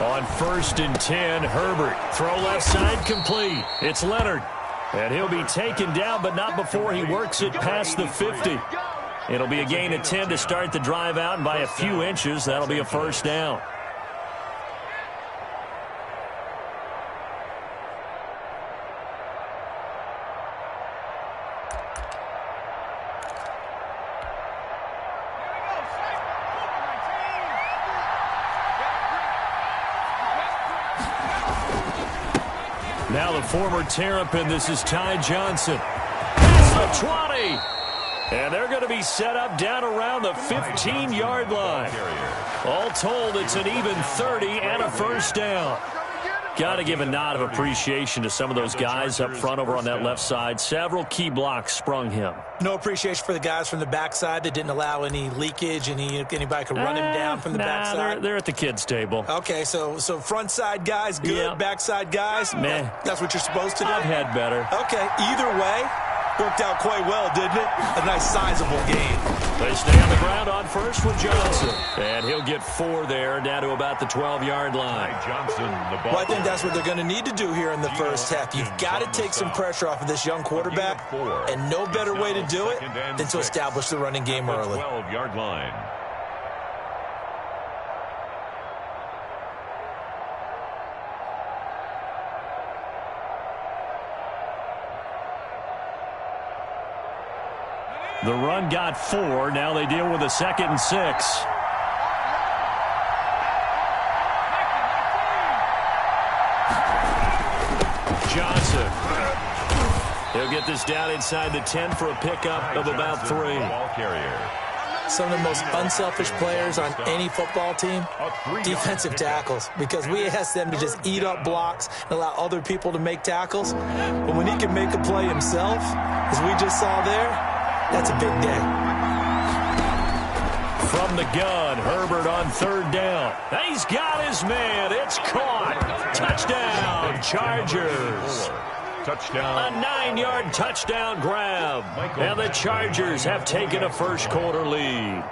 On 1st and 10, Herbert. Throw left side complete. It's Leonard. And he'll be taken down, but not before he works it past the 50. It'll be a gain of 10 to start the drive out, and by a few inches, that'll be a first down. Now the former Terrapin, this is Ty Johnson. Past the 20. And they're going to be set up down around the 15-yard line. All told, it's an even 30 and a first down. Got to give a nod of appreciation to some of those guys up front over on that left side. Several key blocks sprung him. No appreciation for the guys from the backside that didn't allow any leakage, and anybody could run him down from the backside. They're at the kids' table. Okay, so front side guys good, yep. Backside guys, meh. That's what you're supposed to do? I've had better. Okay, either way, worked out quite well, didn't it? A nice sizable game. They stay on the ground on first with Johnson. And he'll get 4 there, down to about the 12-yard line. Johnson, the ball. Well, I think that's what they're going to need to do here in the first half. You've got to take some pressure off of this young quarterback, and no better way to do it than to establish the running game early. 12-yard line. The run got 4. Now they deal with a 2nd and 6. Johnson. He'll get this down inside the 10 for a pickup of about 3. Ball carrier. Some of the most unselfish players on any football team, defensive tackles, because we ask them to just eat up blocks and allow other people to make tackles. But when he can make a play himself, as we just saw there, that's a big day. From the gun, Herbert on 3rd down. He's got his man. It's caught. Touchdown, Chargers. Touchdown. A 9-yard touchdown grab. And the Chargers have taken a first-quarter lead.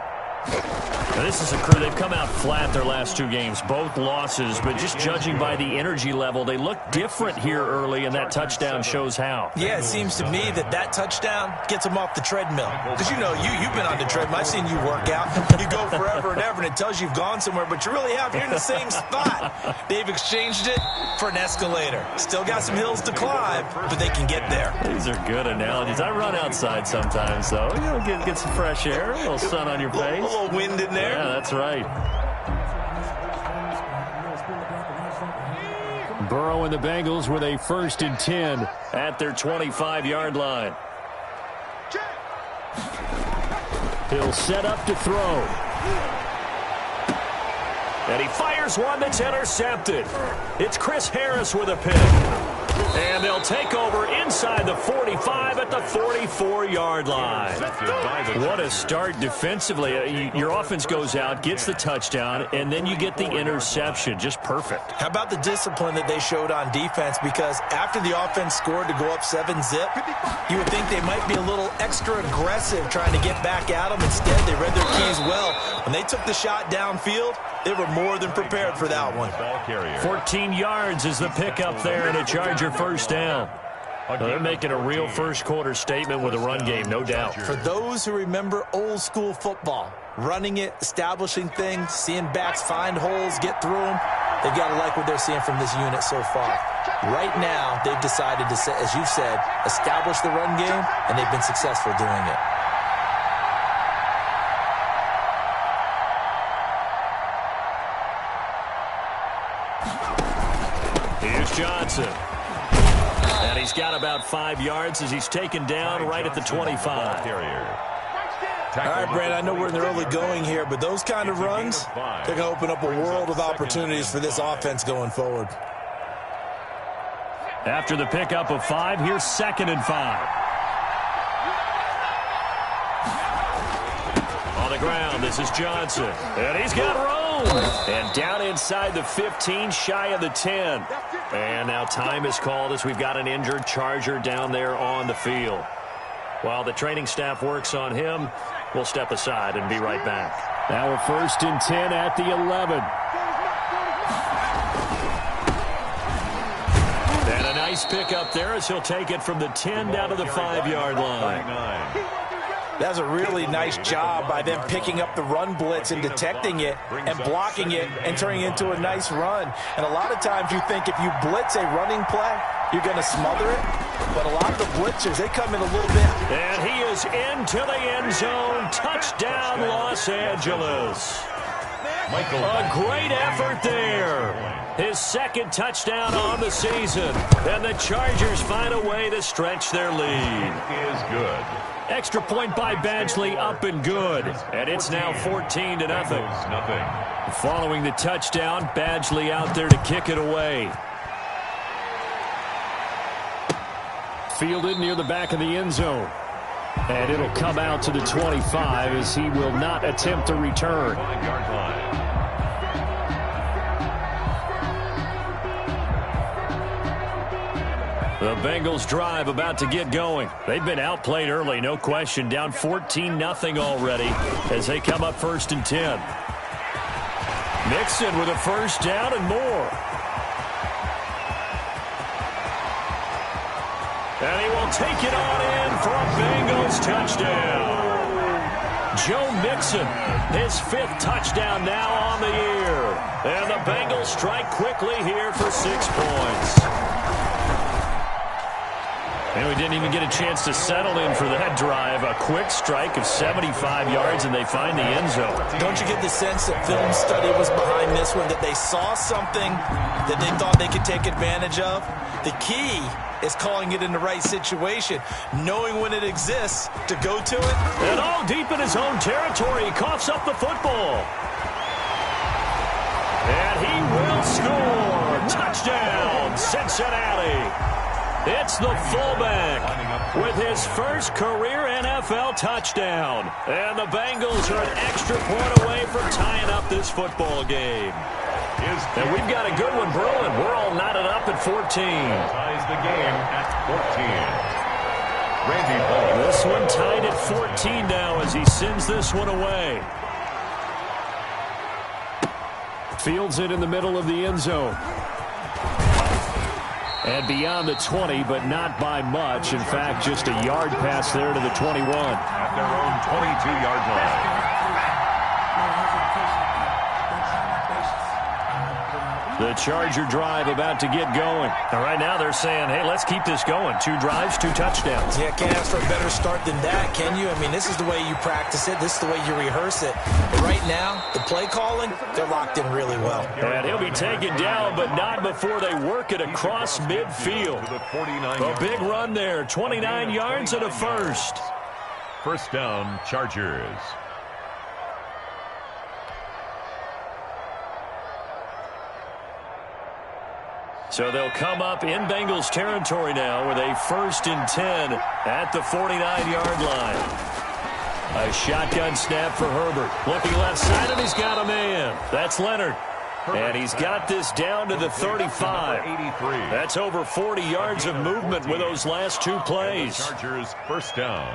Now, this is a crew. They've come out flat their last 2 games, both losses, but just judging by the energy level, they look different here early, and that touchdown shows how. Yeah, it seems to me that touchdown gets them off the treadmill. Because, you've been on the treadmill. I've seen you work out. You go forever and ever, and it tells you you've gone somewhere, but you really have. You're in the same spot. They've exchanged it for an escalator. Still got some hills to climb, but they can get there. These are good analogies. I run outside sometimes, though. Get some fresh air, a little sun on your face. A little wind in there. Yeah, that's right. Burrow and the Bengals with a 1st and 10 at their 25-yard line. He'll set up to throw. And he fires one that's intercepted. It's Chris Harris with a pick. And they'll take over inside the 45 at the 44-yard line. What a start defensively. Your offense goes out, gets the touchdown, and then you get the interception. Just perfect. How about the discipline that they showed on defense? Because after the offense scored to go up 7-zip, you would think they might be a little extra aggressive trying to get back at them. Instead, they read their keys well. When they took the shot downfield, they were more than prepared for that one. 14 yards is the pickup there, and a Charger first down. Well, they're making a real first-quarter statement with a run game, no doubt. For those who remember old-school football, running it, establishing things, seeing backs find holes, get through them, they've got to like what they're seeing from this unit so far. Right now, they've decided to, as you said, establish the run game, and they've been successful doing it. Here's Johnson. And he's got about 5 yards as he's taken down right at the 25. All right, Brad, I know we're in the early going here, but those kind of runs, they're going to open up a world of opportunities for this offense going forward. After the pickup of 5, here's 2nd and 5. On the ground, this is Johnson. And he's got room. And down inside the 15, shy of the 10. And now time is called as we've got an injured Charger down there on the field. While the training staff works on him, we'll step aside and be right back. Now a 1st and 10 at the 11. And a nice pickup there as he'll take it from the 10 down to the 5-yard line. That's a really nice job by them picking up the run blitz and detecting it and blocking it and turning it into a nice run. And a lot of times you think if you blitz a running play, you're going to smother it. But a lot of the blitzers, they come in a little bit. And he is into the end zone. Touchdown, Los Angeles. A great effort there. His second touchdown on the season. And the Chargers find a way to stretch their lead. Is good. Extra point by Badgley, up and good. And it's now 14-0. Following the touchdown, Badgley out there to kick it away. Fielded near the back of the end zone. And it'll come out to the 25 as he will not attempt to return. 5-yard line. The Bengals drive about to get going. They've been outplayed early, no question. Down 14-0 already as they come up 1st and 10. Mixon with a first down and more. And he will take it on in for a Bengals touchdown. Joe Mixon, his 5th touchdown now on the year. And the Bengals strike quickly here for 6 points. And we didn't even get a chance to settle in for that drive. A quick strike of 75 yards, and they find the end zone. Don't you get the sense that film study was behind this one, that they saw something that they thought they could take advantage of? The key is calling it in the right situation, knowing when it exists to go to it. And all deep in his own territory, he coughs up the football. And he will score. Touchdown, Cincinnati. It's the fullback with his first career NFL touchdown. And the Bengals are an extra point away from tying up this football game. And we've got a good one brewing. We're all knotted up at 14. Ties the game at 14. Randy Bullock. This one tied at 14 now as he sends this one away. Fields it in the middle of the end zone. And beyond the 20, but not by much. In fact, just a yard pass there to the 21. At their own 22-yard line. The Charger drive about to get going. And right now they're saying, hey, let's keep this going. 2 drives, 2 touchdowns. Yeah, can't ask for a better start than that, can you? I mean, this is the way you practice it. This is the way you rehearse it. But right now, the play calling, they're locked in really well. And he'll be taken down, but not before they work it across midfield. A big run there, 29 yards and a first. First down, Chargers. So they'll come up in Bengals territory now with a 1st and 10 at the 49-yard line. A shotgun snap for Herbert. Looking left side, and he's got a man. That's Leonard. And he's got this down to the 35. That's over 40 yards of movement with those last 2 plays. Chargers first down.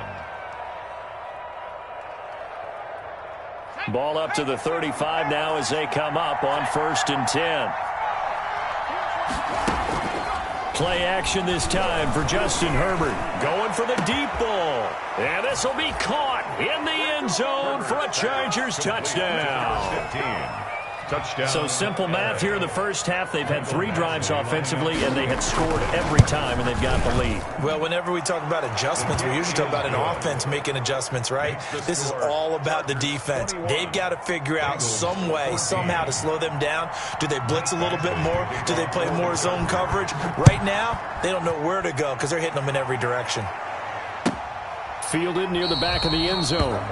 Ball up to the 35 now as they come up on 1st and 10. Play action this time for Justin Herbert. Going for the deep ball. And this will be caught in the end zone for a Chargers touchdown. 15. Touchdown. So simple math here in the first half. They've had 3 drives offensively, and they had scored every time, and they've got the lead. Well, whenever we talk about adjustments, we usually talk about an offense making adjustments, right? This is all about the defense. They've got to figure out some way, somehow to slow them down. Do they blitz a little bit more? Do they play more zone coverage? Right now, they don't know where to go because they're hitting them in every direction. Fielded near the back of the end zone.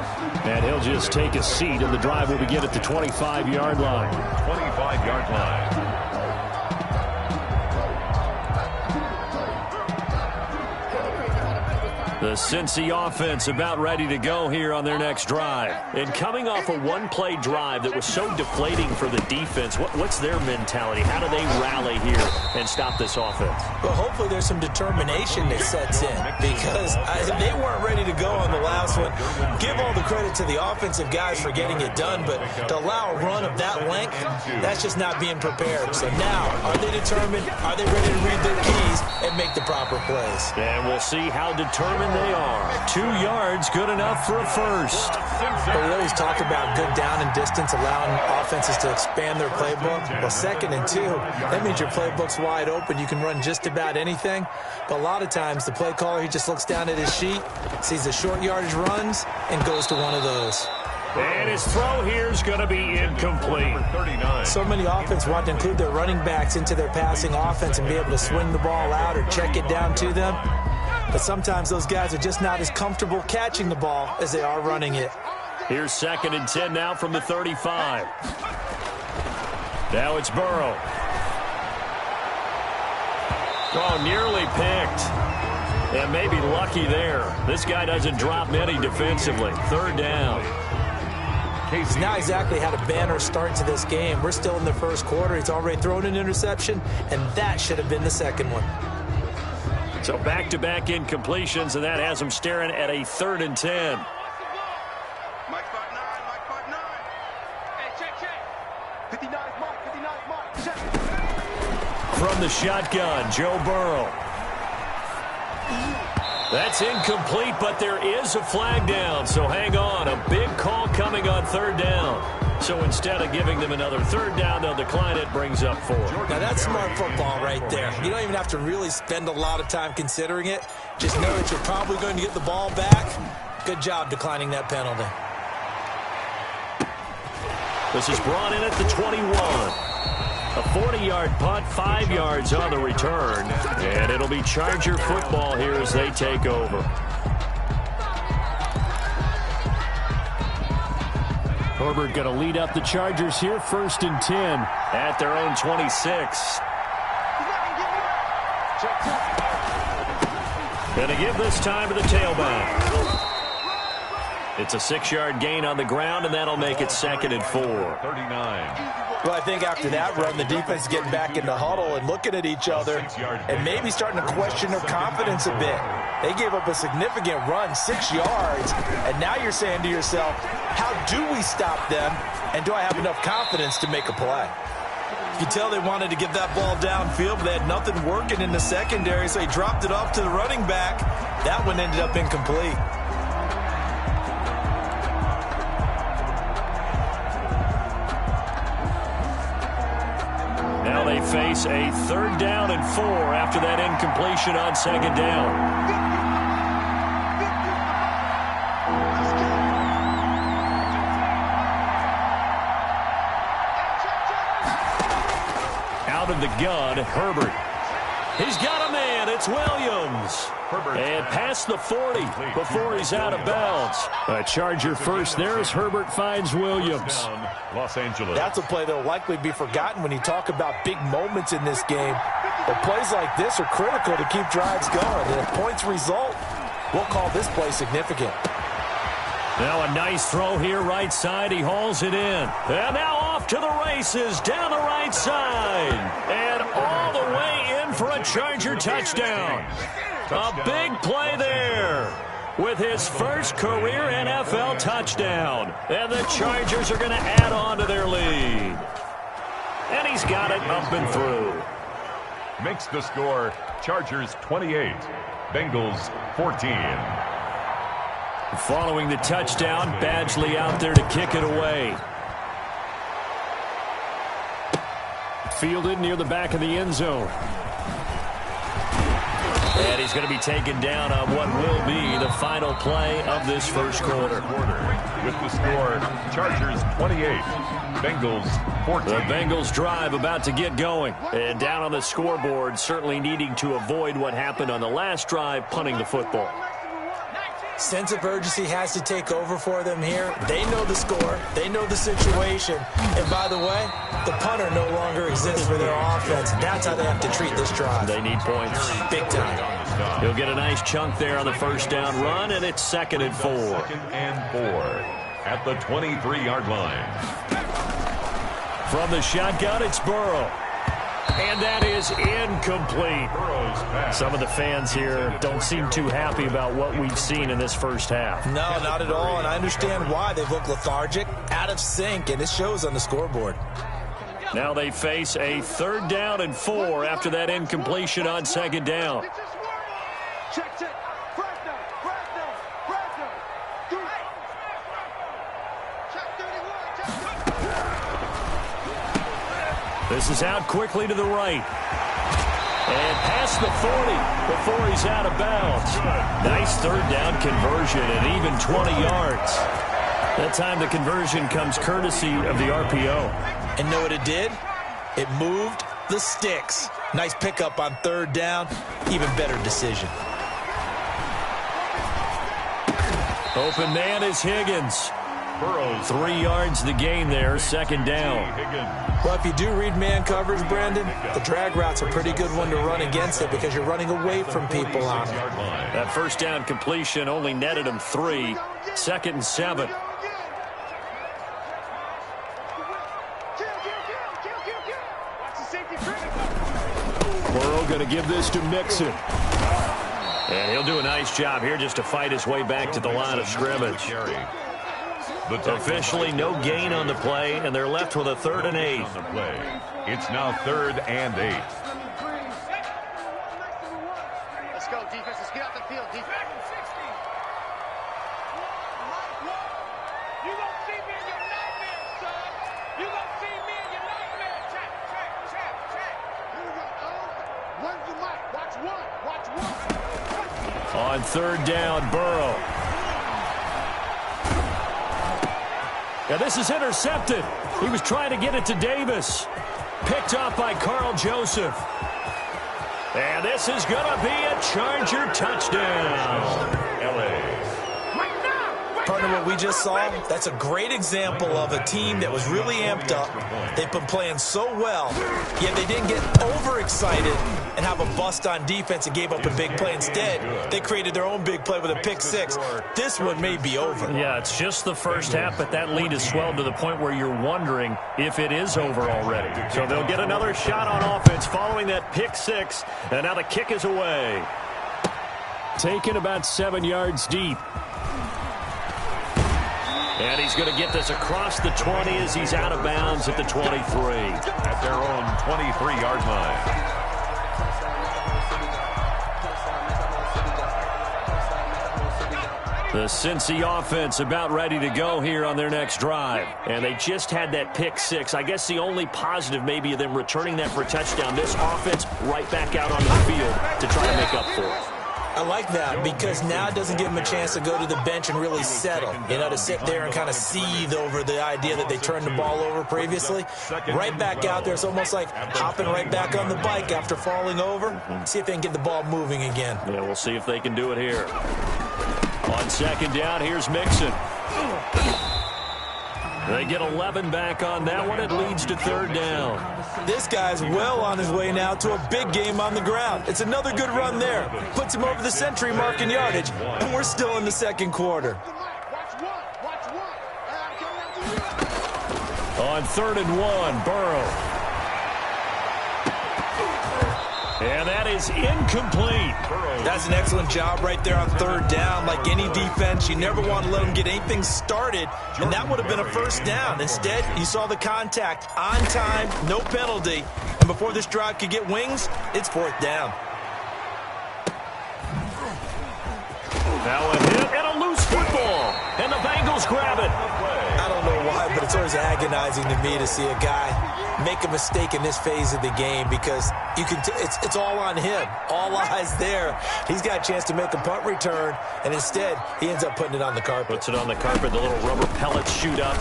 And he'll just take a seat, and the drive will begin at the 25-yard line. 25-yard line. The Cincy offense about ready to go here on their next drive. And coming off a one-play drive that was so deflating for the defense, what's their mentality? How do they rally here and stop this offense? Well, hopefully there's some determination that sets in because they weren't ready to go on the last one. Give all the credit to the offensive guys for getting it done, but to allow a run of that length, that's just not being prepared. So now, are they determined? Are they ready to read their keys and make the proper plays? And we'll see how determined they are. 2 yards, good enough for a first. But we always talk about good down and distance, allowing offenses to expand their playbook. Well, 2nd and 2, that means your playbook's wide open. You can run just about anything. But a lot of times, the play caller, he just looks down at his sheet, sees the short yardage runs, and goes to one of those. And his throw here is going to be incomplete. So many offenses want to include their running backs into their passing offense and be able to swing the ball out or check it down to them. But sometimes those guys are just not as comfortable catching the ball as they are running it. Here's 2nd and 10 now from the 35. Now it's Burrow. Oh, nearly picked. And maybe lucky there. This guy doesn't drop many defensively. 3rd down. He's not exactly had a banner start to this game. We're still in the first quarter. He's already thrown an interception, and that should have been the second one. So back-to-back incompletions, and that has him staring at a 3rd and 10. Mike 5-9, Mike 5-9. Hey, check. 59 is Mike, check. From the shotgun, Joe Burrow. That's incomplete, but there is a flag down, so hang on. A big call coming on 3rd down. So instead of giving them another 3rd down, they'll decline it, brings up 4. Now, that's smart football right there. You don't even have to really spend a lot of time considering it. Just know that you're probably going to get the ball back. Good job declining that penalty. This is brought in at the 21. A 40-yard punt, 5 yards on the return. And it'll be Charger football here as they take over. Herbert going to lead up the Chargers here, 1st and 10 at their own 26. Going to give this time to the tailback. It's a 6-yard gain on the ground, and that'll make it 2nd and 4. 39. Well, I think after that run, the defense is getting back in the huddle and looking at each other and maybe starting to question their confidence a bit. They gave up a significant run, 6 yards, and now you're saying to yourself, how do we stop them, and do I have enough confidence to make a play? You can tell they wanted to get that ball downfield, but they had nothing working in the secondary, so he dropped it off to the running back. That one ended up incomplete. Now they face a 3rd down and 4 after that incompletion on 2nd down. Out of the gun, Herbert. He's got a man. It's Williams. And past the 40 before he's out of bounds. A Charger first there as Herbert finds Williams. Los Angeles. That's a play that will likely be forgotten when you talk about big moments in this game. But plays like this are critical to keep drives going. And if points result, we'll call this play significant. Now a nice throw here right side. He hauls it in. And now off to the races down the right side. And all the way in for a Charger touchdown. A big play there with his first career NFL touchdown. And the Chargers are going to add on to their lead. And he's got it up and through. Makes the score Chargers 28, Bengals 14. Following the touchdown, Badgley out there to kick it away. Fielded near the back of the end zone. And he's going to be taken down on what will be the final play of this first quarter. With the score, Chargers 28, Bengals 14. The Bengals drive about to get going. And down on the scoreboard, certainly needing to avoid what happened on the last drive, punting the football. Sense of urgency has to take over for them here. They know the score. They know the situation. And by the way, the punter no longer exists for their offense. That's how they have to treat this drive. They need points. Big time. He'll get a nice chunk there on the first down run, and it's 2nd and 4. 2nd and 4 at the 23-yard line. From the shotgun, it's Burrow. And that is incomplete. Some of the fans here don't seem too happy about what we've seen in this first half. No, not at all, and I understand why. They've looked lethargic, out of sync, and it shows on the scoreboard. Now they face a 3rd down and 4 after that incompletion on 2nd down. This is out quickly to the right. And past the 40 before he's out of bounds. Nice 3rd down conversion and even 20 yards. That time the conversion comes courtesy of the RPO. And know what it did? It moved the sticks. Nice pickup on 3rd down. Even better decision. Open man is Higgins. Burrows. 3 yards the gain there, 2nd down. Well, if you do read man coverage, Brandon, the drag route's a pretty good one to run against it because you're running away from people on it. That 1st down completion only netted him 3. 2nd and 7. Burrow going to give this to Mixon. And he'll do a nice job here just to fight his way back to the line of scrimmage. Officially no gain on the play, and they're left with a 3rd and 8. It's now 3rd and 8. Let's go, defense. Let's get out the field, defense. You gonna see me in your nightmare, son. You gonna see me in your nightmare. Check. Here we go. Run the mic. Watch one. On 3rd down, Burrow. Now this is intercepted. He was trying to get it to Davis. Picked off by Carl Joseph. And this is going to be a Charger touchdown. L.A. Partner, what we just saw, that's a great example of a team that was really amped up. They've been playing so well, yet they didn't get overexcited and have a bust on defense and gave up a big play. Instead, they created their own big play with a pick 6. This one may be over. Yeah, it's just the first half, but that lead has swelled to the point where you're wondering if it is over already. So they'll get another shot on offense following that pick 6, and now the kick is away. Taken about 7 yards deep. And he's going to get this across the 20 as he's out of bounds at the 23. At their own 23-yard line. The Cincy offense about ready to go here on their next drive. And they just had that pick 6. I guess the only positive maybe of them returning that for a touchdown. This offense right back out onto the field to try to make up for it. I like that because now it doesn't give them a chance to go to the bench and really settle. You know, to sit there and kind of seethe over the idea that they turned the ball over previously. Right back out there. It's almost like hopping right back on the bike after falling over. See if they can get the ball moving again. Yeah, we'll see if they can do it here. On 2nd down, here's Mixon. They get 11 back on that one. It leads to 3rd down. This guy's well on his way now to a big game on the ground. It's another good run there. Puts him over the century mark in yardage, and we're still in the 2nd quarter. On 3rd and 1, Burrow. And that is incomplete. That's an excellent job right there on 3rd down. Like any defense, you never want to let them get anything started, and that would have been a 1st down. Instead, you saw the contact on time, no penalty, and before this drive could get wings, it's 4th down. Now a hit and a loose football, and the Bengals grab it. I don't know why, but but it's always agonizing to me to see a guy make a mistake in this phase of the game because you can. It's all on him. All eyes there. He's got a chance to make a punt return, and instead he ends up putting it on the carpet. Puts it on the carpet. The little rubber pellets shoot up.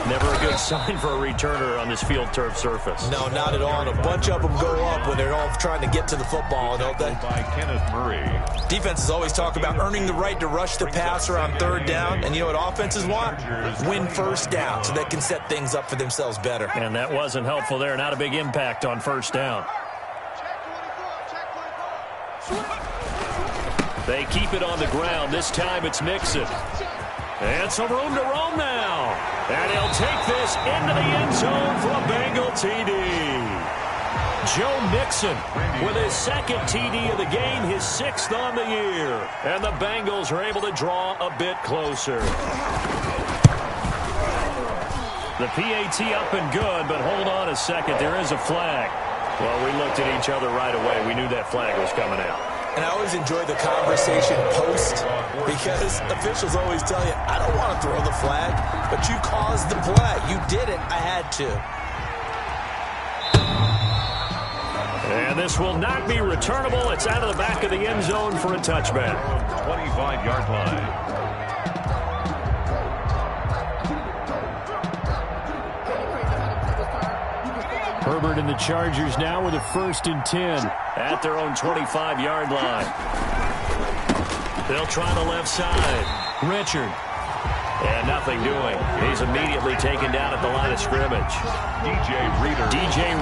Never a good sign for a returner on this field turf surface. No, not at all. And a bunch of them go up when they're all trying to get to the football, don't they? By Kenneth Murray. Defenses always talk about earning the right to rush the passer on third down, and you know what offenses want? Win first down so they can set things up for themselves better. And that wasn't helpful there. Not a big impact on first down. They keep it on the ground. This time it's Mixon. And some room to roam now. And he'll take this into the end zone for a Bengal TD. Joe Mixon with his second TD of the game, his sixth on the year. And the Bengals are able to draw a bit closer. The PAT up and good, but hold on a second. There is a flag. Well, we looked at each other right away. We knew that flag was coming out. And I always enjoy the conversation post because officials always tell you, I don't want to throw the flag, but you caused the play. You did it. I had to. And this will not be returnable. It's out of the back of the end zone for a touchback. 25-yard line. Herbert and the Chargers now with a 1st and 10 at their own 25-yard line. They'll try the left side. Richard. And nothing doing. He's immediately taken down at the line of scrimmage. DJ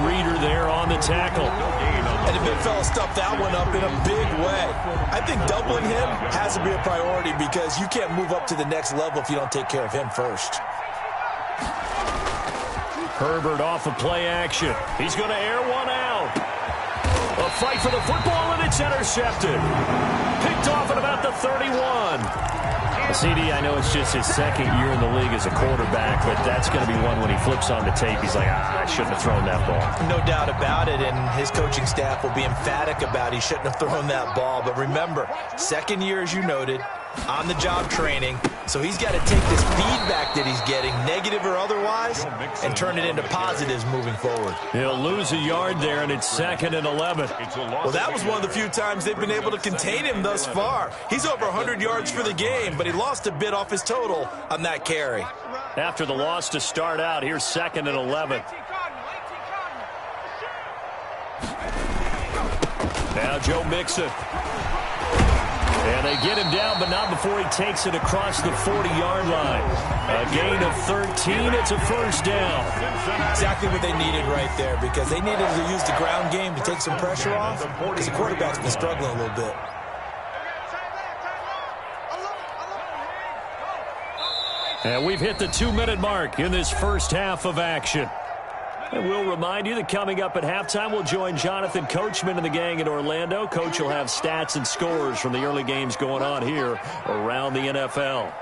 Reader there on the tackle. And the big fella stuffed that one up in a big way. I think doubling him has to be a priority because you can't move up to the next level if you don't take care of him first. Herbert off of play action. He's going to air one out. A fight for the football, and it's intercepted. Picked off at about the 31. CD, I know it's just his second year in the league as a quarterback, but that's going to be one when he flips on the tape. He's like, I shouldn't have thrown that ball. No doubt about it, and his coaching staff will be emphatic about he shouldn't have thrown that ball. But remember, second year, as you noted, on-the-job training, so he's got to take this feedback that he's getting, negative or otherwise, and turn it into positives moving forward. He'll lose a yard there, and it's 2nd and 11. Well, that was one of the few times they've been able to contain him thus far. He's over 100 yards for the game, but he lost a bit off his total on that carry. After the loss to start out, here's 2nd and 11. Now Joe Mixon. And they get him down, but not before he takes it across the 40-yard line. A gain of 13. It's a 1st down. Exactly what they needed right there because they needed to use the ground game to take some pressure off because the quarterback's been struggling a little bit. And we've hit the 2-minute mark in this first half of action. And we'll remind you that coming up at halftime, we'll join Jonathan Coachman and the gang in Orlando. Coach will have stats and scores from the early games going on here around the NFL.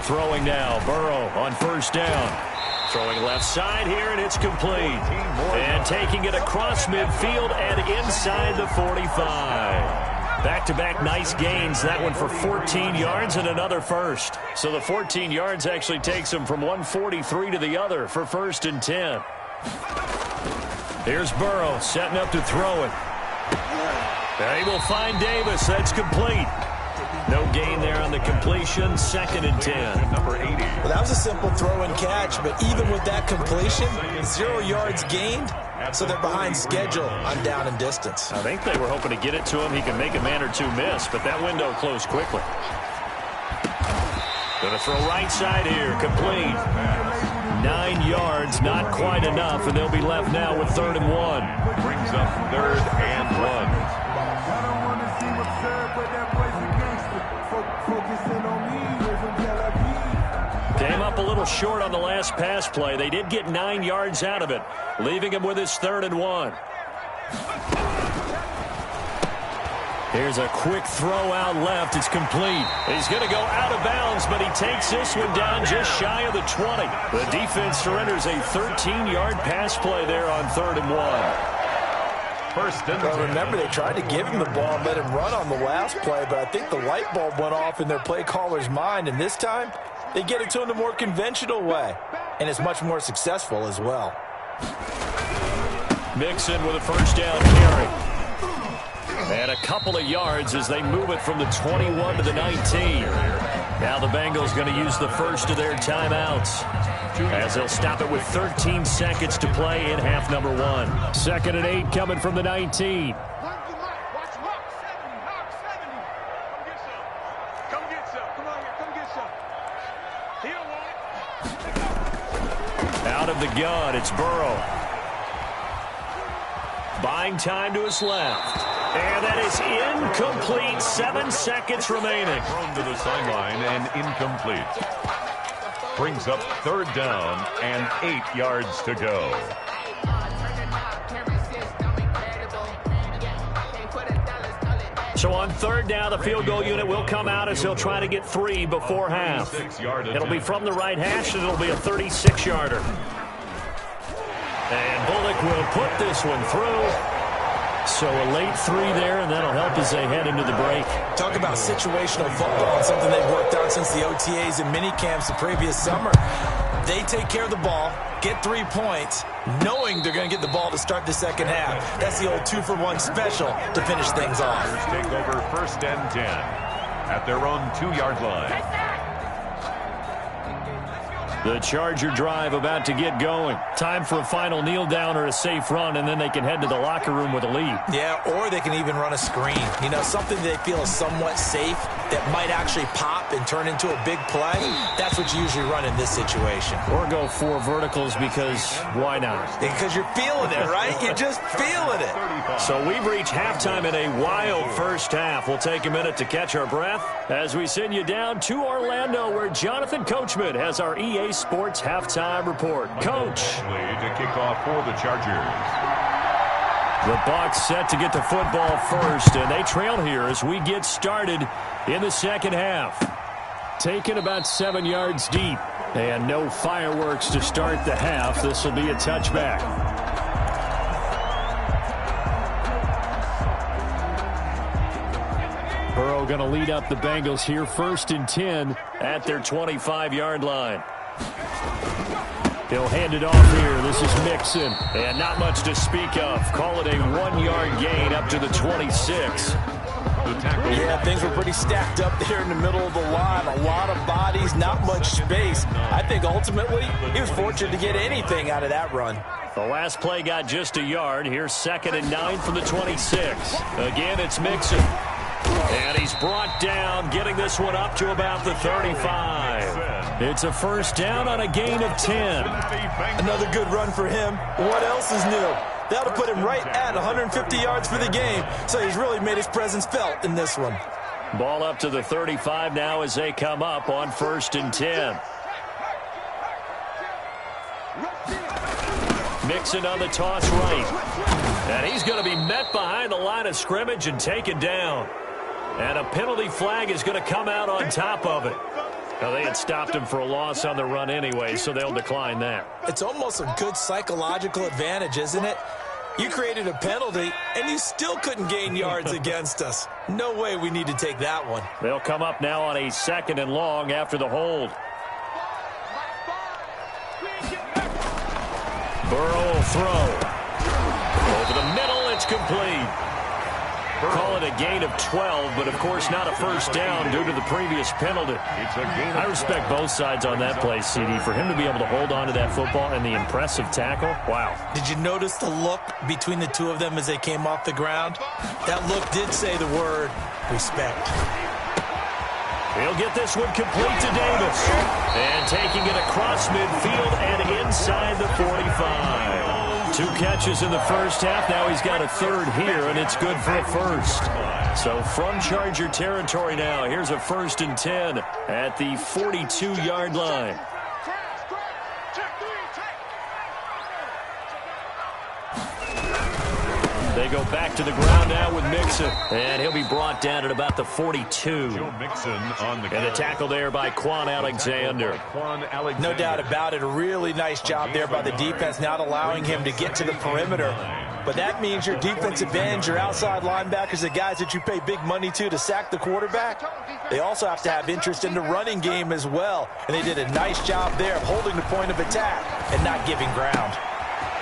Throwing now, Burrow on 1st down. Throwing left side here, and it's complete. And taking it across midfield and inside the 45. Back-to-back nice gains. That one for 14 yards and another 1st. So the 14 yards actually takes him from 143 to the other for 1st and 10. Here's Burrow setting up to throw it. He will find Davis. That's complete. No gain there on the completion. 2nd and 10. Number 80. Well, that was a simple throw and catch, but even with that completion, 0 yards gained. So they're behind schedule on down and distance. I think they were hoping to get it to him. He can make a man or two miss, but that window closed quickly. Going to throw right side here, complete. 9 yards, not quite enough, and they'll be left now with 3rd and 1. Brings up 3rd and 1. Came up a little short on the last pass play. They did get 9 yards out of it, leaving him with his 3rd and 1. Here's a quick throw out left. It's complete. He's going to go out of bounds, but he takes this one down just shy of the 20. The defense surrenders a 13-yard pass play there on 3rd and 1. Well, remember, they tried to give him the ball and let him run on the last play, but I think the light bulb went off in their play caller's mind, and this time, They get it to him the more conventional way, and it's much more successful as well. Mixon with a first down carry. And a couple of yards as they move it from the 21 to the 19. Now the Bengals going to use the first of their timeouts as they'll stop it with 13 seconds to play in half number 1. 2nd and 8 coming from the 19. Out of the gun, it's Burrow. Buying time to his left. And that is incomplete. 7 seconds remaining. Thrown to the sideline and incomplete. Brings up 3rd down and 8 yards to go. So on 3rd down, the field goal unit will come out as they'll try to get 3 before half. It'll be from the right hash, and it'll be a 36-yarder. And Bullock will put this one through. So a late 3 there, and that'll help as they head into the break. Talk about situational football and something they've worked out since the OTAs and mini camps the previous summer. They take care of the ball, get 3 points, knowing they're going to get the ball to start the second half. That's the old 2-for-1 special to finish things off. Take over 1st and 10 at their own 2-yard line. The Charger drive about to get going. Time for a final kneel down or a safe run, and then they can head to the locker room with a lead. Yeah, or they can even run a screen. You know, something they feel is somewhat safe that might actually pop and turn into a big play. That's what you usually run in this situation. Or go 4 verticals because why not? Because you're feeling it, right? You're just feeling it. So we've reached halftime in a wild first half. We'll take a minute to catch our breath as we send you down to Orlando, where Jonathan Coachman has our EA Sports halftime report. Coach. To kick off for the Chargers. The Bucs set to get the football first, and they trail here as we get started in the second half. Taken about 7 yards deep, and no fireworks to start the half. This will be a touchback. Burrow going to lead up the Bengals here, 1st and 10 at their 25-yard line. He'll hand it off here. This is Mixon. And not much to speak of. Call it a 1-yard gain up to the 26. Yeah, things were pretty stacked up there in the middle of the line. A lot of bodies, not much space. I think ultimately he was fortunate to get anything out of that run. The last play got just a yard. Here's 2nd and 9 from the 26. Again, it's Mixon. And he's brought down, getting this one up to about the 35. It's a 1st down on a gain of 10. Another good run for him. What else is new? That'll put him right at 150 yards for the game, so he's really made his presence felt in this one. Ball up to the 35 now as they come up on 1st and 10. Mixon on the toss right. And he's going to be met behind the line of scrimmage and taken down. And a penalty flag is going to come out on top of it. Now, they had stopped him for a loss on the run anyway, so they'll decline that. It's almost a good psychological advantage, isn't it? You created a penalty, and you still couldn't gain yards against us. No way we need to take that one. They'll come up now on a 2nd and long after the hold. Burrow will throw. Over the middle, it's complete. Call it a gain of 12, but of course not a 1st down due to the previous penalty. I respect both sides on that play, CD. For him to be able to hold on to that football and the impressive tackle, wow. Did you notice the look between the two of them as they came off the ground? That look did say the word respect. He'll get this one complete to Davis. And taking it across midfield and inside the 45. 2 catches in the first half. Now he's got a 3rd here, and it's good for a 1st. So from Charger territory now, here's a 1st and 10 at the 42-yard line. They go back to the ground now with Mixon. And he'll be brought down at about the 42. And a tackle there by Quan Alexander. No doubt about it. A really nice job there by the defense, not allowing him to get to the perimeter. but that means your defensive ends, your outside linebackers, the guys that you pay big money to sack the quarterback, they also have to have interest in the running game as well. And they did a nice job there of holding the point of attack and not giving ground.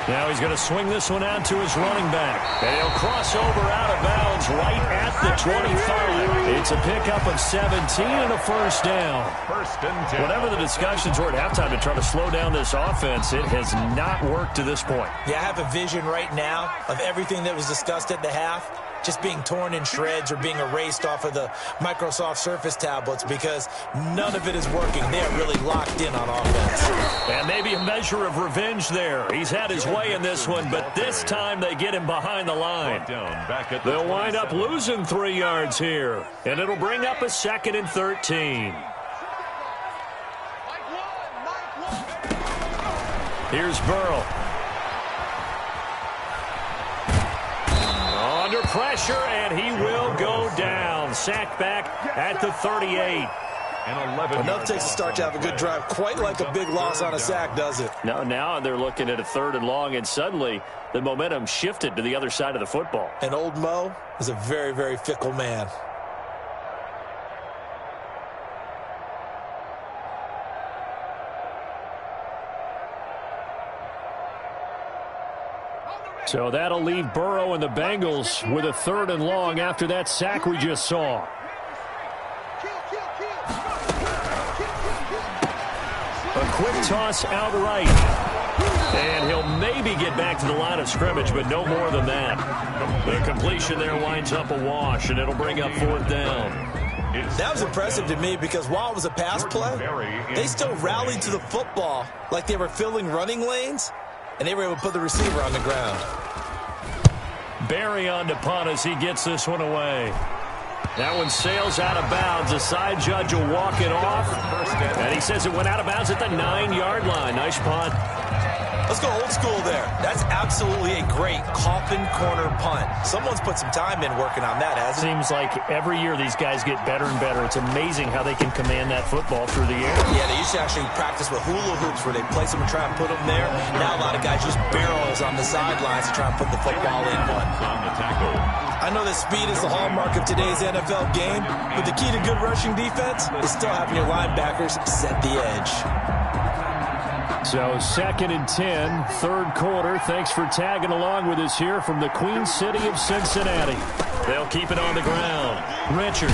Now he's going to swing this one out to his running back. And he'll cross over out of bounds right at the 25. It's a pickup of 17 and a first down. First and 10. Whatever the discussions were at halftime to try to slow down this offense, it has not worked to this point. Yeah, I have a vision right now of everything that was discussed at the half just being torn in shreds or being erased off of the Microsoft Surface tablets because none of it is working. They are really locked in on offense. And maybe a measure of revenge there. He's had his way in this one, but this time they get him behind the line. They'll wind up losing 3 yards here, and it'll bring up a 2nd and 13. Here's Burrow. Under pressure, and he will go down. Sacked back at the 38. Enough takes a start to have a good drive. Quite like a big loss on a sack, does it? Now they're looking at a 3rd and long, and suddenly the momentum shifted to the other side of the football. And old Mo is a very, very fickle man. So that'll leave Burrow and the Bengals with a 3rd and long after that sack we just saw. A quick toss out right. And he'll maybe get back to the line of scrimmage, but no more than that. The completion there winds up a wash, and it'll bring up 4th down. That was impressive to me because while it was a pass play, they still rallied to the football like they were filling running lanes, and they were able to put the receiver on the ground. Barry on to punt as he gets this one away. That one sails out of bounds. The side judge will walk it off. And he says it went out of bounds at the 9-yard line. Nice punt. Let's go old school there. That's absolutely a great coffin corner punt. Someone's put some time in working on that, hasn't it? Seems like every year these guys get better and better. It's amazing how they can command that football through the air. Yeah, they used to actually practice with hula hoops where they place them and try and put them there. Now a lot of guys use barrels on the sidelines to try and put the football in one. I know that speed is the hallmark of today's NFL game, but the key to good rushing defense is still having your linebackers set the edge. So 2nd and 10, 3rd quarter. Thanks for tagging along with us here from the Queen City of Cincinnati. They'll keep it on the ground. Richard.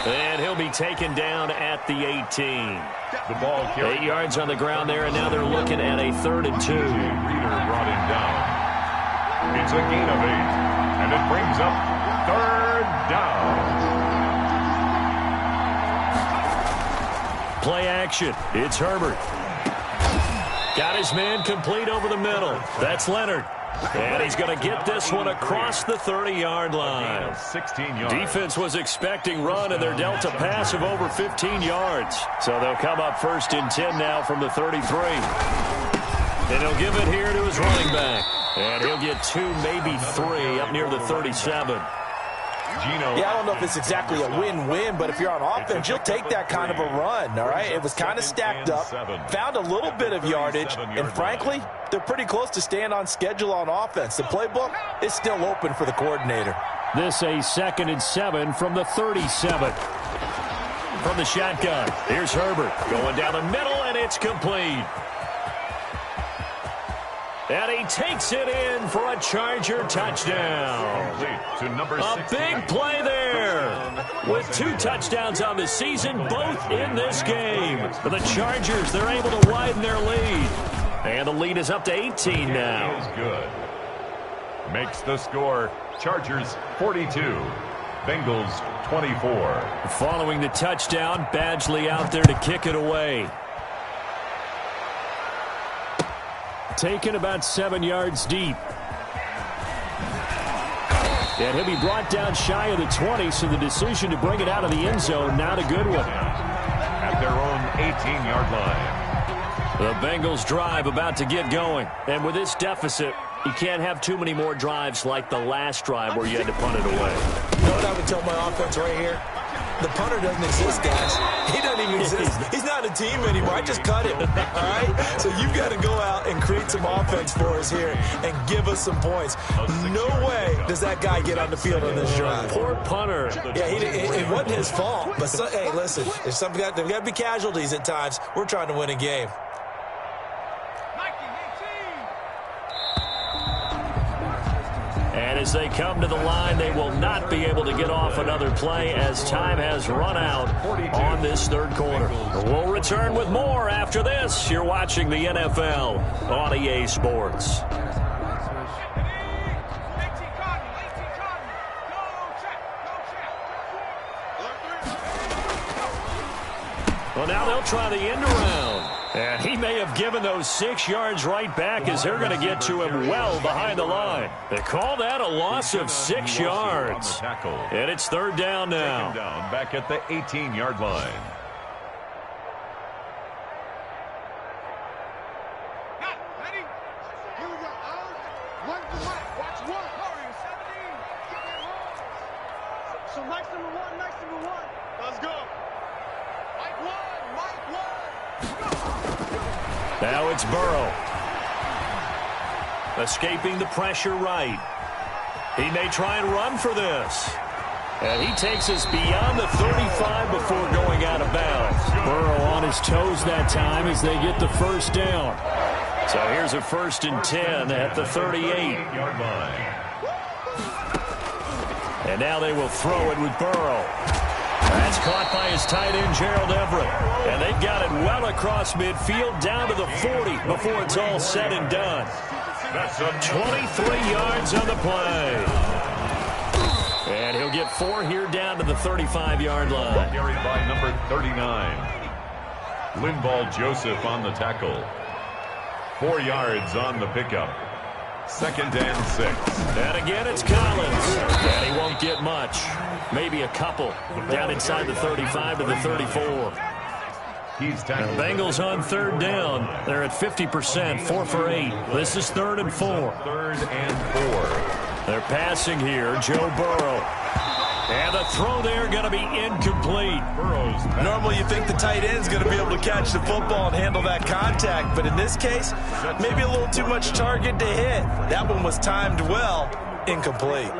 And he'll be taken down at the 18. The ball 8 yards on the ground there, and now they're looking at a 3rd and 2. Reader brought him down. It's a gain of 8, and it brings up 3rd down. Play action. It's Herbert. Got his man complete over the middle. That's Leonard. And he's going to get this one across the 30-yard line. 16 yards. Defense was expecting run, and they're dealt a pass of over 15 yards. So they'll come up 1st and 10 now from the 33. And he'll give it here to his running back. And he'll get 2, maybe 3 up near the 37. Yeah, I don't know if it's exactly a win-win, but if you're on offense, you'll take that kind of a run, all right? It was kind of stacked up, found a little bit of yardage, and frankly, they're pretty close to staying on schedule on offense. The playbook is still open for the coordinator. This a 2nd and 7 from the 37. From the shotgun, here's Herbert going down the middle, and it's complete. And he takes it in for a Charger touchdown. A big play there. With 2 touchdowns on the season, both in this game. The Chargers, they're able to widen their lead. And the lead is up to 18 now. Is good. Makes the score Chargers 42, Bengals 24. Following the touchdown, Badgley out there to kick it away. Taken about 7 yards deep. And he'll be brought down shy of the 20, so the decision to bring it out of the end zone, not a good one. At their own 18-yard line. The Bengals drive about to get going. And with this deficit, you can't have too many more drives like the last drive where you had to punt it away. You know what I would tell my offense right here? The punter doesn't exist, guys. He doesn't even exist. He's not a team anymore. I just cut him, all right? So you've got to go out and create some offense for us here and give us some points. No way does that guy get on the field on this drive. Poor punter. Yeah, it wasn't his fault. But, hey, listen, there's got to be casualties at times. We're trying to win a game. And as they come to the line, they will not be able to get off another play as time has run out on this third quarter. We'll return with more after this. You're watching the NFL on EA Sports. Well, now they'll try the end around. And he may have given those 6 yards right back as they're going to get to him well behind the line. They call that a loss of 6 yards. And it's third down now. Taken down back at the 18-yard line. So Mike's number one. Let's go. Mike one. Now it's Burrow. Escaping the pressure right. He may try and run for this. And he takes us beyond the 35 before going out of bounds. Burrow on his toes that time as they get the first down. So here's a 1st and 10 at the 38-yard line. And now they will throw it with Burrow. That's caught by his tight end, Gerald Everett. And they've got it well across midfield down to the 40 before it's all said and done. 23 yards on the play. And he'll get 4 here down to the 35-yard line. Carried by number 39. Linval Joseph on the tackle. 4 yards on the pickup. 2nd and 6. And again, it's Collins. And he won't get much. Maybe a couple. Down inside the 35 to the 34. He's tackled. The Bengals on third down. They're at 50%, 4 for 8. This is 3rd and 4. 3rd and 4. They're passing here, Joe Burrow. And the throw there going to be incomplete. Normally you think the tight end's going to be able to catch the football and handle that contact, but in this case, maybe a little too much target to hit. That one was timed well, incomplete.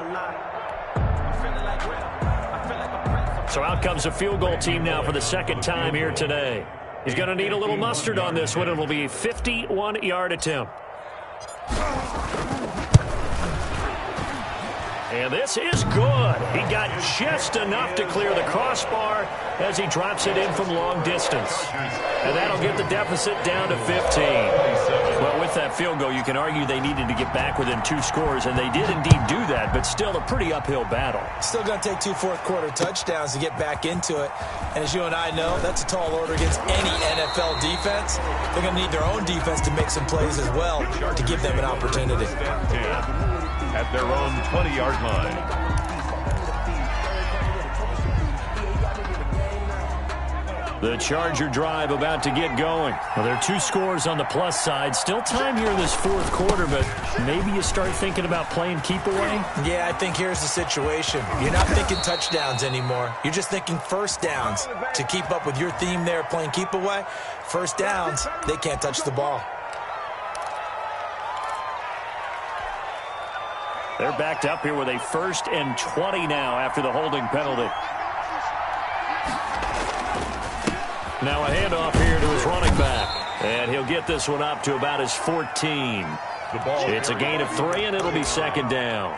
So out comes a field goal team now for the 2nd time here today. He's going to need a little mustard on this one. It'll be a 51-yard attempt. And this is good. He got just enough to clear the crossbar as he drops it in from long distance. And that'll get the deficit down to 15. Well, with that field goal, you can argue they needed to get back within 2 scores, and they did indeed do that, but still a pretty uphill battle. Still going to take 2 fourth-quarter touchdowns to get back into it. And as you and I know, that's a tall order against any NFL defense. They're going to need their own defense to make some plays as well to give them an opportunity. At their own 20-yard line. The Charger drive about to get going. Well, there are 2 scores on the plus side. Still time here in this 4th quarter, but maybe you start thinking about playing keep away? Yeah, I think here's the situation. You're not thinking touchdowns anymore. You're just thinking first downs. To keep up with your theme there, playing keep away, first downs, they can't touch the ball. They're backed up here with a 1st and 20 now after the holding penalty. Now a handoff here to his running back. And he'll get this one up to about his 14. It's a gain of 3, and it'll be 2nd down.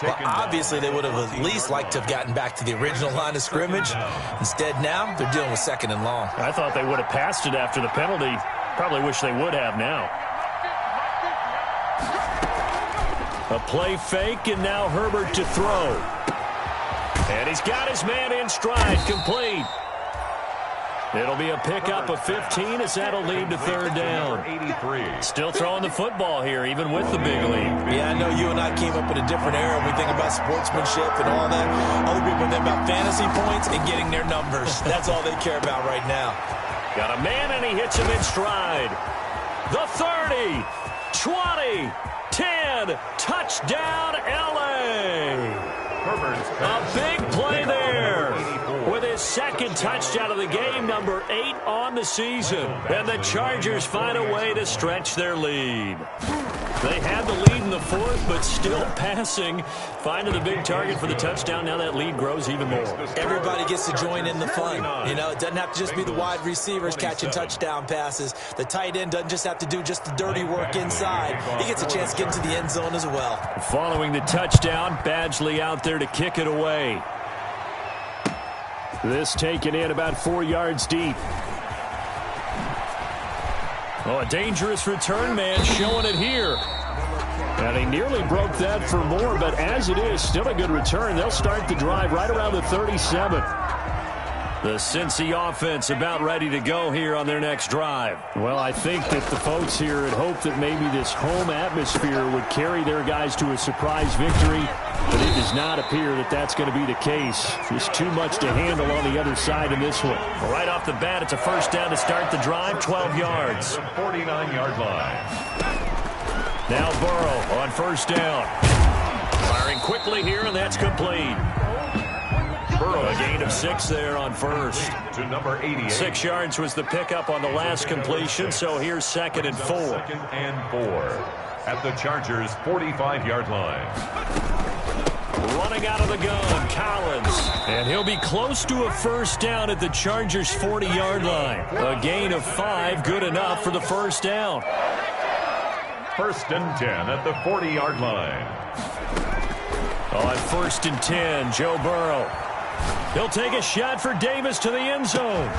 Well, obviously, they would have at least liked to have gotten back to the original line of scrimmage. Instead, now they're dealing with 2nd and long. I thought they would have passed it after the penalty. Probably wish they would have now. A play fake, and now Herbert to throw. And he's got his man in stride, complete. It'll be a pickup of 15 as that'll lead to 3rd down. 83. Still throwing the football here, even with the big lead. Yeah, I know you and I came up in a different era. We think about sportsmanship and all that. Other people think about fantasy points and getting their numbers. That's all they care about right now. Got a man, and he hits him in stride. The 30, 20, 10, touchdown, L.A. A big play there with his second touchdown of the game, number 8 on the season. And the Chargers find a way to stretch their lead. They had the lead in the fourth, but still passing. Finding the big target for the touchdown. Now that lead grows even more. Everybody gets to join in the fun. You know, it doesn't have to just be the wide receivers catching touchdown passes. The tight end doesn't just have to do just the dirty work inside. He gets a chance to get into the end zone as well. Following the touchdown, Badgley out there to kick it away. This taken in about 4 yards deep. Oh, a dangerous return man showing it here. And he nearly broke that for more, but as it is, still a good return. They'll start the drive right around the 37. The Cincy offense about ready to go here on their next drive. Well, I think that the folks here had hoped that maybe this home atmosphere would carry their guys to a surprise victory, but it does not appear that that's going to be the case. Just too much to handle on the other side in this one. Right off the bat, it's a first down to start the drive, 12 yards. 49-yard line. Now Burrow on first down. Firing quickly here, and that's complete. Burrow, a gain of 6 there on first. To number 88. 6 yards was the pickup on the last completion, so here's 2nd and 4. 2nd and 4 at the Chargers' 45-yard line. Running out of the gun, Collins. And he'll be close to a first down at the Chargers' 40-yard line. A gain of 5, good enough for the first down. 1st and 10 at the 40-yard line. On 1st and 10, Joe Burrow. He'll take a shot for Davis to the end zone.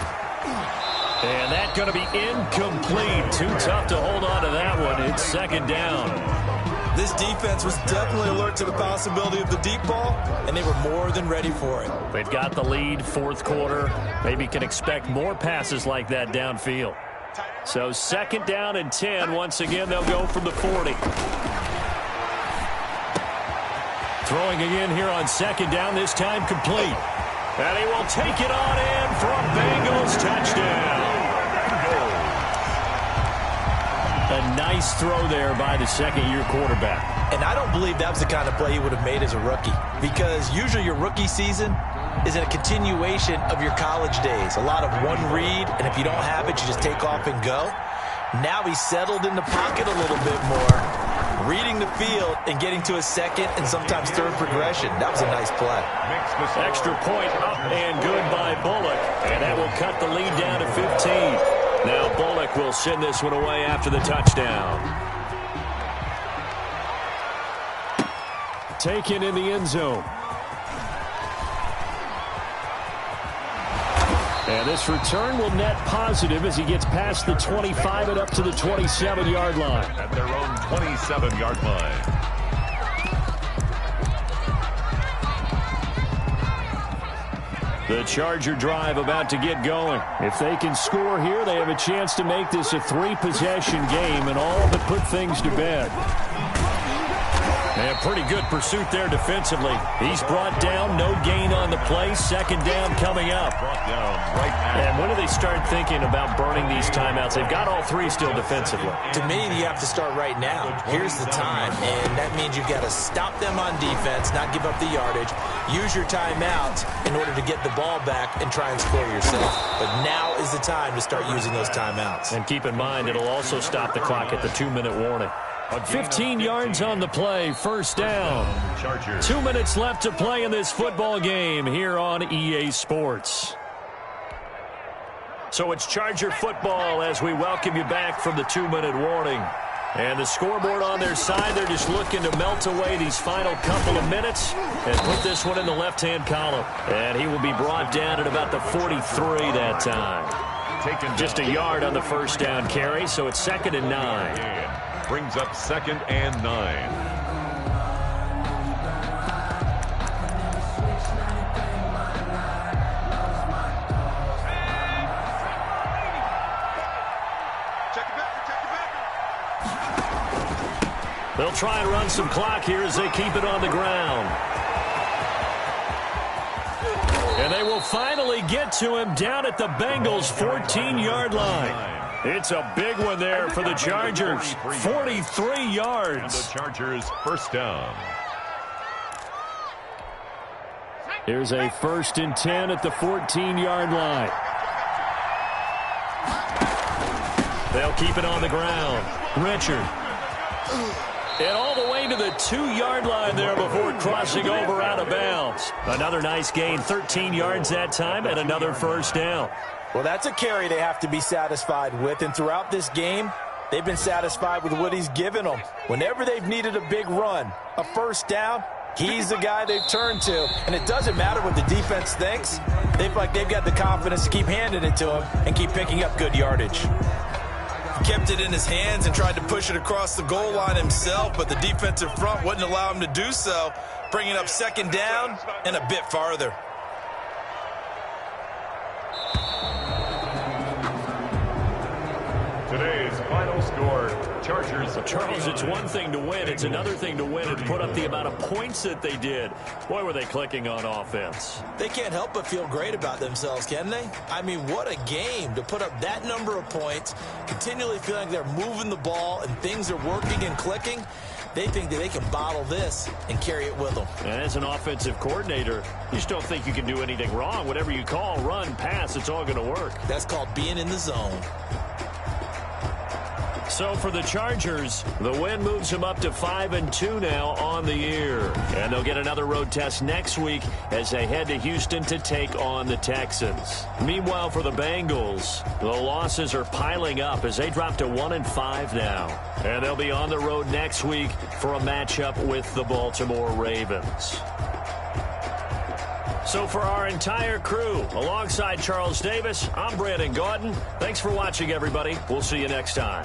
And that's going to be incomplete. Too tough to hold on to that one. It's 2nd down. This defense was definitely alert to the possibility of the deep ball, and they were more than ready for it. They've got the lead, 4th quarter. Maybe can expect more passes like that downfield. So 2nd down and 10. Once again, they'll go from the 40. Throwing again here on 2nd down, this time complete. And he will take it on in for a Bengals touchdown. A nice throw there by the second-year quarterback. And I don't believe that was the kind of play he would have made as a rookie, because usually your rookie season is a continuation of your college days. A lot of one read, and if you don't have it, you just take off and go. Now he's settled in the pocket a little bit more, reading the field and getting to a 2nd and sometimes 3rd progression. That was a nice play. Extra point up and good by Bullock. And that will cut the lead down to 15. Now Bullock will send this one away after the touchdown. Taken in the end zone. And this return will net positive as he gets past the 25 and up to the 27-yard line. At their own 27-yard line. The Charger drive about to get going. If they can score here, they have a chance to make this a 3-possession game and all but put things to bed. And a pretty good pursuit there defensively. He's brought down, no gain on the play. 2nd down coming up. And when do they start thinking about burning these timeouts? They've got all 3 still defensively. To me, you have to start right now. Here's the time, and that means you've got to stop them on defense, not give up the yardage, use your timeout in order to get the ball back and try and score yourself. But now is the time to start using those timeouts. And keep in mind, it'll also stop the clock at the 2-minute warning. 15 yards on the play, first down. 2 minutes left to play in this football game here on EA Sports. So it's Charger football as we welcome you back from the 2-minute warning. And the scoreboard on their side, they're just looking to melt away these final couple of minutes and put this one in the left-hand column. And he will be brought down at about the 43 that time. Just a yard on the first down carry, so it's 2nd and 9. Brings up 2nd and 9. They'll try and run some clock here as they keep it on the ground. And they will finally get to him down at the Bengals' 14-yard line. It's a big one there for the Chargers. 43 yards. And the Chargers' first down. Here's a 1st and 10 at the 14-yard line. They'll keep it on the ground. Richard. And all the way to the 2-yard line there before crossing over out of bounds. Another nice gain, 13 yards that time, and another 1st down. Well, that's a carry they have to be satisfied with, and throughout this game, they've been satisfied with what he's given them. Whenever they've needed a big run, a 1st down, he's the guy they've turned to. And it doesn't matter what the defense thinks. They've got the confidence to keep handing it to him and keep picking up good yardage. Kept it in his hands and tried to push it across the goal line himself, but the defensive front wouldn't allow him to do so, bringing up 2nd down and a bit farther. Today's final score, Chargers. Charles, it's one thing to win. It's another thing to win and put up the amount of points that they did. Boy, were they clicking on offense. They can't help but feel great about themselves, can they? I mean, what a game to put up that number of points, continually feeling like they're moving the ball and things are working and clicking. They think that they can bottle this and carry it with them. And as an offensive coordinator, you just don't think you can do anything wrong. Whatever you call, run, pass, it's all going to work. That's called being in the zone. So for the Chargers, the win moves them up to 5-2 now on the year. And they'll get another road test next week as they head to Houston to take on the Texans. Meanwhile, for the Bengals, the losses are piling up as they drop to 1-5 now. And they'll be on the road next week for a matchup with the Baltimore Ravens. So for our entire crew, alongside Charles Davis, I'm Brandon Gaudin. Thanks for watching, everybody. We'll see you next time.